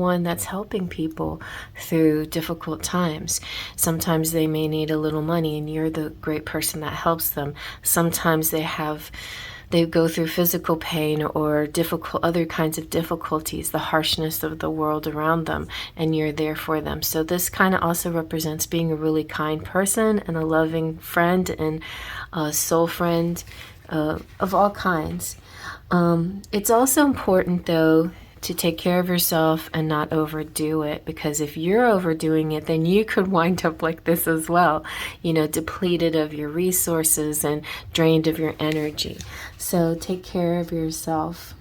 one that's helping people through difficult times. Sometimes they may need a little money and you're the great person that helps them. Sometimes they go through physical pain or other kinds of difficulties, the harshness of the world around them, and you're there for them. So this kind of also represents being a really kind person and a loving friend and a soul friend of all kinds. It's also important, though, to take care of yourself and not overdo it, because if you're overdoing it, then you could wind up like this as well, depleted of your resources and drained of your energy. So take care of yourself.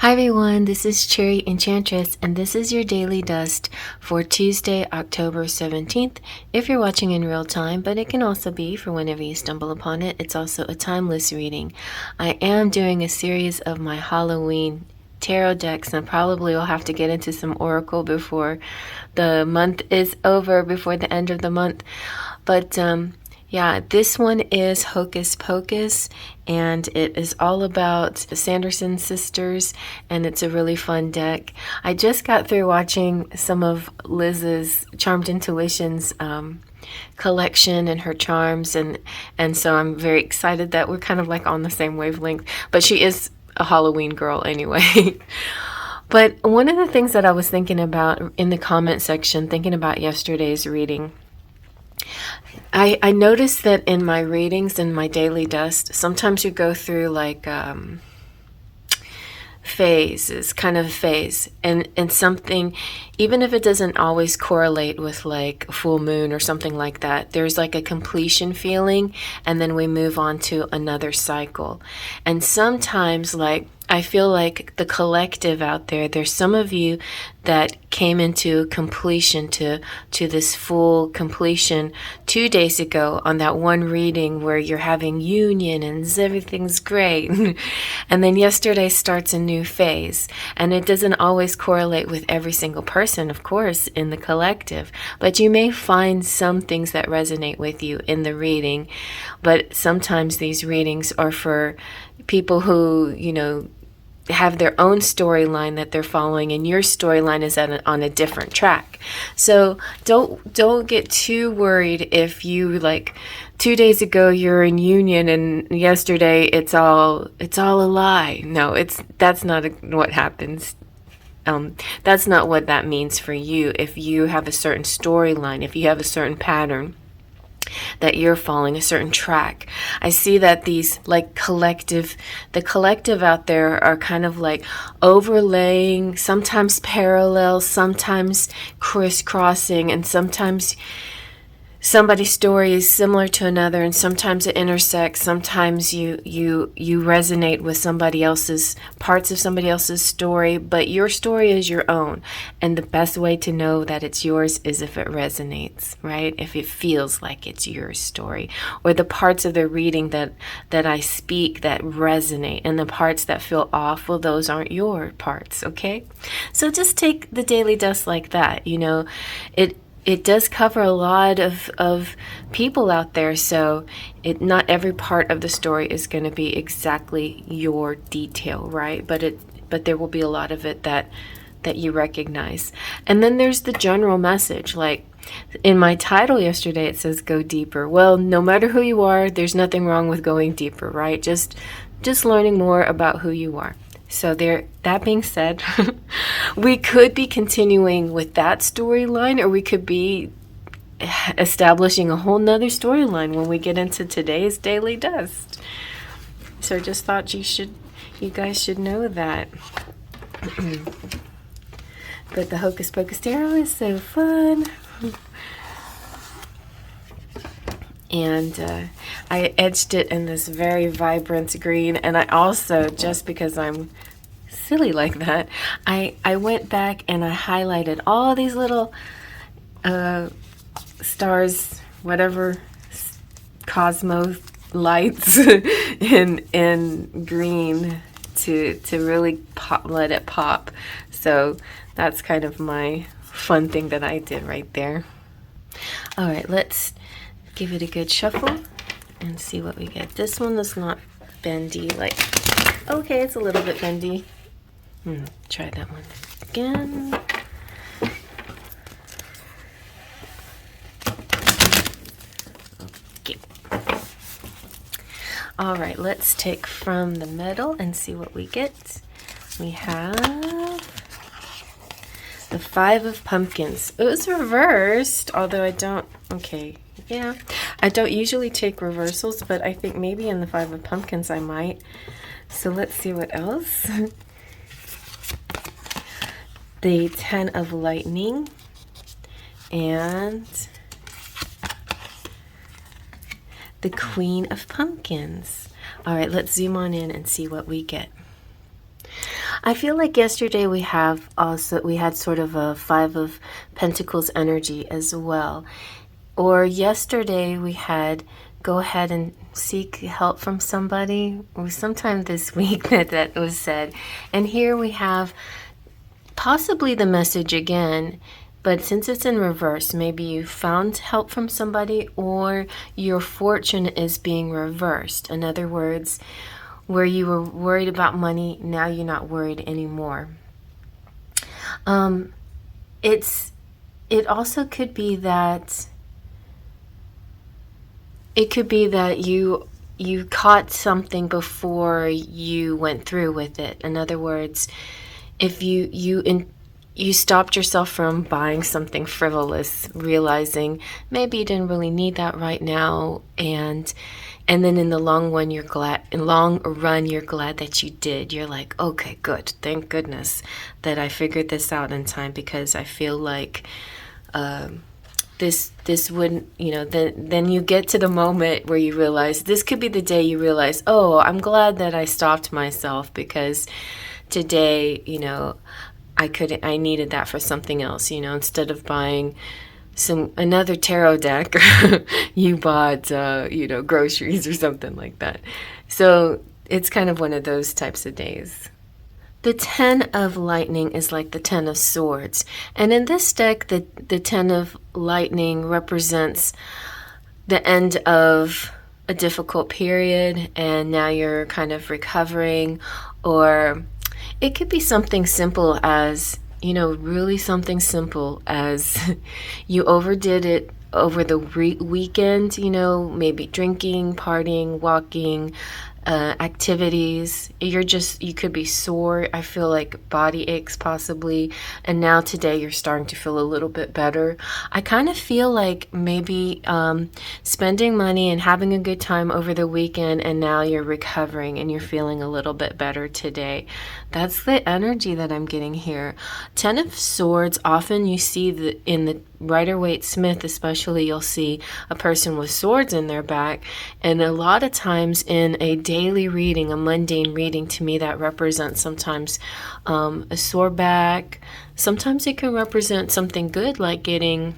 Hi everyone, this is Cherry Enchantress, and this is your Daily Dust for Tuesday, October 17th, if you're watching in real time, but it can also be for whenever you stumble upon it. It's also a timeless reading. I am doing a series of my Halloween tarot decks, and probably will have to get into some oracle before the month is over, before the end of the month. But yeah, this one is Hocus Pocus, and it is all about the Sanderson sisters, and it's a really fun deck. I just got through watching some of Liz's Charmed Intuitions collection and her charms, and so I'm very excited that we're kind of like on the same wavelength, but she is a Halloween girl anyway. But one of the things that I was thinking about in the comment section, thinking about yesterday's reading, I noticed that in my readings, in my Daily Dust, sometimes you go through like phases, kind of phase, and something, even if it doesn't always correlate with like full moon or something like that, there's like a completion feeling, and then we move on to another cycle. And sometimes, like, I feel like the collective out there's some of you that came into completion, to this full completion 2 days ago on that one reading where you're having union and everything's great. And then yesterday starts a new phase. And it doesn't always correlate with every single person, of course, in the collective. But you may find some things that resonate with you in the reading. But sometimes these readings are for people who, have their own storyline that they're following, and your storyline is on a different track. So don't get too worried if you, like, 2 days ago you're in union and yesterday it's all a lie. No, that's not what happens. That's not what that means for you. If you have a certain storyline, if you have a certain pattern that you're following, a certain track. I see that these the collective out there are kind of like overlaying, sometimes parallel, sometimes crisscrossing, and sometimes somebody's story is similar to another, and sometimes it intersects. Sometimes you resonate with somebody else's parts of somebody else's story, but your story is your own. And the best way to know that it's yours is if it resonates, right? If it feels like it's your story, or the parts of the reading that I speak that resonate, and the parts that feel off, well, those aren't your parts, okay? So just take the Daily Dust like that. It does cover a lot of people out there, so not every part of the story is going to be exactly your detail, right? But there will be a lot of it that you recognize. And then there's the general message. Like in my title yesterday, it says go deeper. Well, no matter who you are, there's nothing wrong with going deeper, right? Just learning more about who you are. So that being said, we could be continuing with that storyline, or we could be establishing a whole nother storyline when we get into today's Daily Dust. So I just thought you guys should know that. But the Hocus Pocus Tarot is so fun. And I edged it in this very vibrant green, and I also, just because I'm silly like that, I went back and I highlighted all these little stars, whatever, cosmos lights in green to really let it pop. So that's kind of my fun thing that I did right there. All right, let's give it a good shuffle and see what we get. This one is not bendy, okay, it's a little bit bendy. Try that one again. Okay. All right, let's take from the middle and see what we get. We have the 5 of Pumpkins. It was reversed, although I don't, okay, yeah. I don't usually take reversals, but I think maybe in the 5 of Pumpkins I might. So let's see what else. The 10 of Lightning and the Queen of Pumpkins. All right, let's zoom on in and see what we get. I feel like yesterday we had sort of a 5 of Pentacles energy as well. Or yesterday we had go ahead and seek help from somebody. Or sometime this week that was said. And here we have possibly the message again, but since it's in reverse, maybe you found help from somebody or your fortune is being reversed. In other words, where you were worried about money, now you're not worried anymore. It also could be that you caught something before you went through with it. In other words, if you stopped yourself from buying something frivolous, realizing maybe you didn't really need that right now, and then in the long run you're glad that you did. You're like, okay, good, thank goodness that I figured this out in time, because I feel like this wouldn't, then you get to the moment where you realize, this could be the day you realize, oh, I'm glad that I stopped myself, because today, I needed that for something else, instead of buying another tarot deck, you bought, groceries or something like that. So it's kind of one of those types of days. The 10 of Lightning is like the 10 of Swords. And in this deck, the 10 of Lightning represents the end of a difficult period, and now you're kind of recovering. Or it could be something simple as, really something simple as you overdid it over the weekend, maybe drinking, partying, walking, activities. You could be sore. I feel like body aches possibly. And now today you're starting to feel a little bit better. I kind of feel like maybe spending money and having a good time over the weekend, and now you're recovering and you're feeling a little bit better today. That's the energy that I'm getting here. 10 of Swords, often you see in the Rider-Waite Smith especially, you'll see a person with swords in their back. And a lot of times in a daily reading, a mundane reading, to me that represents sometimes a sore back. Sometimes it can represent something good, like getting,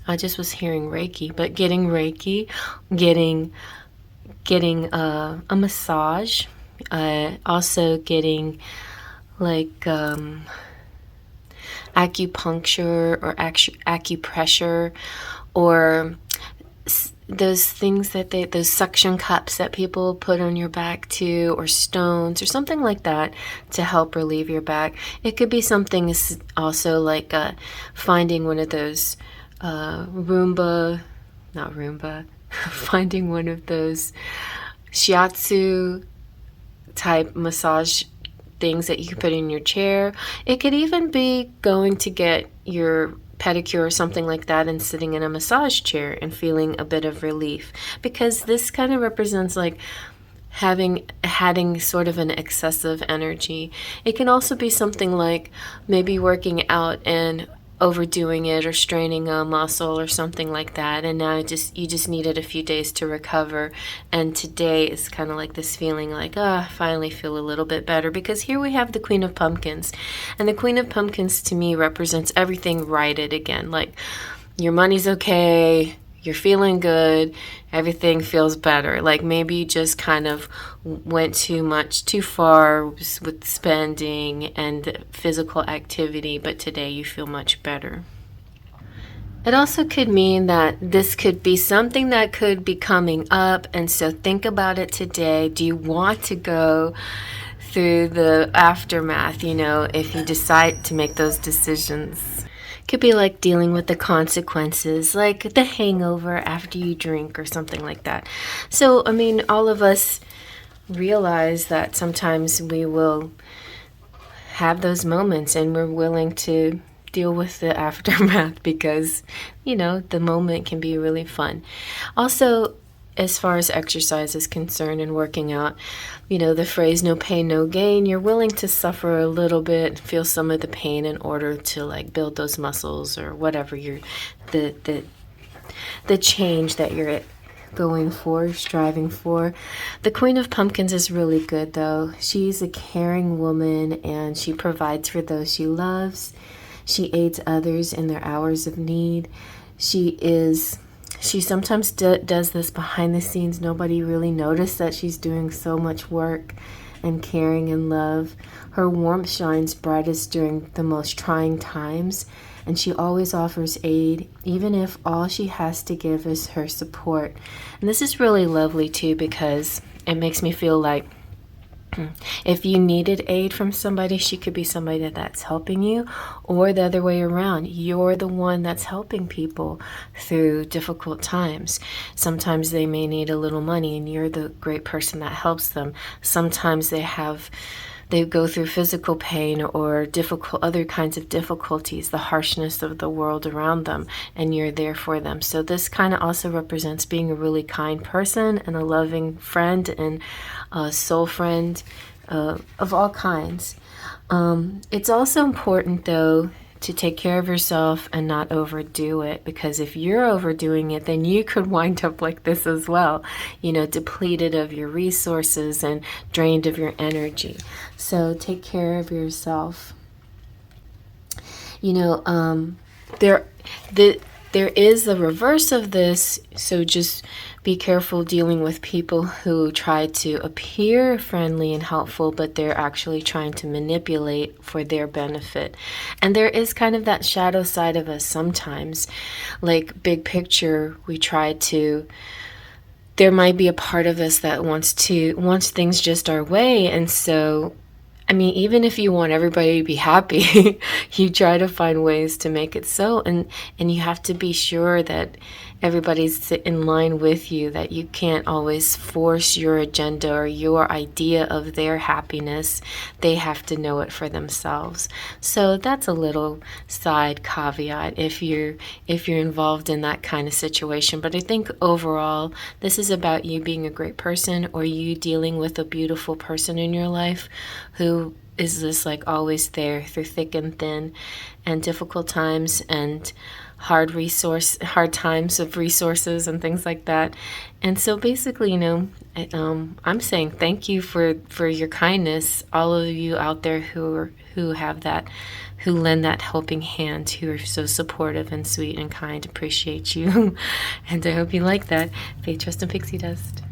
I just was hearing Reiki, but getting Reiki, getting a massage, also getting like acupuncture or acupressure, or those things those suction cups that people put on your back too, or stones or something like that to help relieve your back. It could be something also like finding one of those finding one of those shiatsu type massage things that you can put in your chair. It could even be going to get your pedicure or something like that and sitting in a massage chair and feeling a bit of relief, because this kind of represents like having sort of an excessive energy. It can also be something like maybe working out and overdoing it, or straining a muscle or something like that, and now you just needed a few days to recover, and today is kind of like this feeling like, I finally feel a little bit better, because here we have the Queen of Pumpkins, and the Queen of Pumpkins to me represents everything righted again. Like, your money's okay, you're feeling good, everything feels better. Like maybe you just kind of went too far with spending and physical activity, but today you feel much better. It also could mean that this could be something that could be coming up, and so think about it today. Do you want to go through the aftermath, you know, if you decide to make those decisions. Could be like dealing with the consequences, like the hangover after you drink or something like that. So, I mean, all of us realize that sometimes we will have those moments and we're willing to deal with the aftermath because, you know, the moment can be really fun. Also, as far as exercise is concerned and working out, you know, the phrase no pain, no gain, you're willing to suffer a little bit, feel some of the pain in order to like build those muscles or whatever the change that you're going for, striving for. The Queen of Pumpkins is really good though. She's a caring woman and she provides for those she loves. She aids others in their hours of need. She sometimes does this behind the scenes. Nobody really noticed that she's doing so much work and caring and love. Her warmth shines brightest during the most trying times, and she always offers aid, even if all she has to give is her support. And this is really lovely too because it makes me feel like if you needed aid from somebody, she could be somebody that's helping you, or the other way around. You're the one that's helping people through difficult times. Sometimes they may need a little money and you're the great person that helps them. Sometimes they go through physical pain or other kinds of difficulties, the harshness of the world around them, and you're there for them. So this kind of also represents being a really kind person and a loving friend and a soul friend of all kinds. It's also important, though, to take care of yourself and not overdo it, because if you're overdoing it, then you could wind up like this as well, you know, depleted of your resources and drained of your energy. So take care of yourself. You know, there is the reverse of this, so just be careful dealing with people who try to appear friendly and helpful, but they're actually trying to manipulate for their benefit. And there is kind of that shadow side of us sometimes. Like, big picture, there might be a part of us that wants things just our way, and so I mean, even if you want everybody to be happy, you try to find ways to make it so. And you have to be sure that everybody's in line with you, that you can't always force your agenda or your idea of their happiness. They have to know it for themselves. So that's a little side caveat if you're involved in that kind of situation. But I think overall, this is about you being a great person, or you dealing with a beautiful person in your life who is just like always there through thick and thin and difficult times and hard times of resources and things like that. And so basically, you know, I'm saying thank you for your kindness, all of you out there who lend that helping hand, who are so supportive and sweet and kind. Appreciate you. And I hope you like that. Faith, Trust, and Pixie Dust.